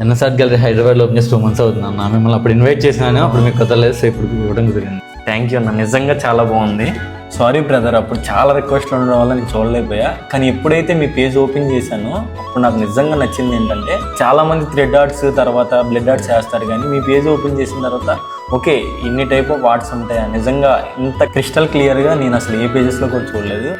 ఎన్ఎస్ఆర్ట్ gallery హైదరాబాద్లో open చేసి 2 months అవుతుంది అన్న. మిమ్మల్ని అప్పుడు ఇన్వైట్ చేసినాను, అప్పుడు మీకు కుదరలేదు, సో ఇప్పుడు ఇవ్వడం కుదిరింది. థ్యాంక్ యూ అన్న, నిజంగా చాలా బాగుంది. సారీ బ్రదర్, అప్పుడు చాలా రిక్వెస్ట్లు ఉండడం వల్ల నేను చూడలేకపోయా. కానీ ఎప్పుడైతే మీ పేజ్ ఓపెన్ చేశానో అప్పుడు నాకు నిజంగా నచ్చింది ఏంటంటే, చాలా మంది థ్రెడ్ ఆర్ట్స్ తర్వాత బ్లడ్ ఆర్ట్స్ చేస్తారు, కానీ మీ పేజ్ ఓపెన్ చేసిన తర్వాత ఓకే ఇన్ని టైప్ ఆఫ్ ఆర్ట్స్ ఉంటాయా, నిజంగా ఇంత క్రిస్టల్ క్లియర్గా నేను అసలు ఏ పేజెస్లో కూడా చూడలేదు.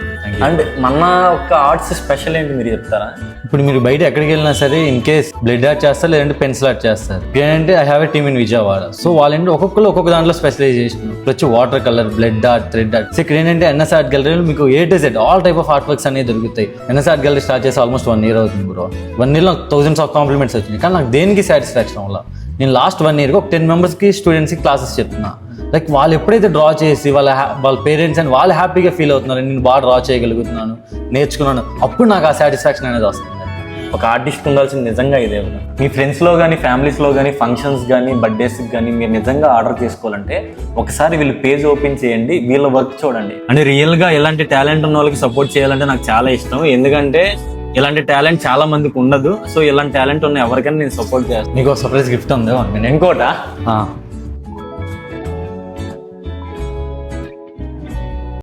అండ్ మన ఒక ఆర్ట్స్ స్పెషల్ ఏంటి మీరు చెప్తారా? ఇప్పుడు మీరు బయట ఎక్కడికి వెళ్ళినా సరే ఇన్ కేస్ బ్లడ్ ఆర్ట్ చేస్తారు, లేదంటే పెన్సిల్ ఆర్ట్ చేస్తారు. ఏంటంటే I have a team in Vijayawada. So వాళ్ళంటే ఒక్కొక్కరు ఒక్కొక్క దాంట్లో స్పెషలైజేషన్. ఇప్పుడు వచ్చి water colour, blood art, thread art. So ఇక్కడ ఏంటంటే ఎన్ఎస్ఆర్ట్ గ్యాలరీలో మీకు A to Z all type of art works అనేవి దొరుకుతాయి. ఎన్ఎస్ఆర్ట్ గ్యాలరీ స్టార్ట్ చేసి ఆల్మోస్ట్ 1 year అవుతుంది బ్రో. 1 year నాకు thousands ఆఫ్ కాంప్లిమెంట్స్ వచ్చినాయి. కానీ నాకు దేనికి సాటిస్ఫాక్షన్ వల్ల నేను లాస్ట్ 1 year ఒక 10 members-కి స్టూడెంట్స్కి క్లాసెస్ చెప్తున్నా. లైక్ వాళ్ళు ఎప్పుడైతే డ్రా చేసి వాళ్ళ పేరెంట్స్ అండ్ వాళ్ళు హ్యాపీగా ఫీల్ అవుతున్నారు, నేను బాగా డ్రా చేయగలుగుతున్నాను, నేర్చుకున్నాను, అప్పుడు నాకు ఆ సాటిస్ఫాక్షన్ అనేది వస్తుంది. ఒక ఆర్టిస్ట్ ఉండాల్సింది నిజంగా ఇదే. మీ ఫ్రెండ్స్లో కానీ ఫ్యామిలీస్లో కానీ ఫంక్షన్స్ కానీ బర్త్డేస్కి కానీ మీరు నిజంగా ఆర్డర్ చేసుకోవాలంటే ఒకసారి వీళ్ళు పేజ్ ఓపెన్ చేయండి, వీళ్ళ వర్క్ చూడండి. అంటే రియల్గా ఇలాంటి టాలెంట్ ఉన్న వాళ్ళకి సపోర్ట్ చేయాలంటే నాకు చాలా ఇష్టం. ఎందుకంటే ఇలాంటి టాలెంట్ చాలా మందికి ఉండదు. సో ఇలాంటి టాలెంట్ ఉన్న ఎవరికైనా నేను సపోర్ట్ చేస్తాను. నీకు సర్ప్రైజ్ గిఫ్ట్ ఉంది. ఇంకోట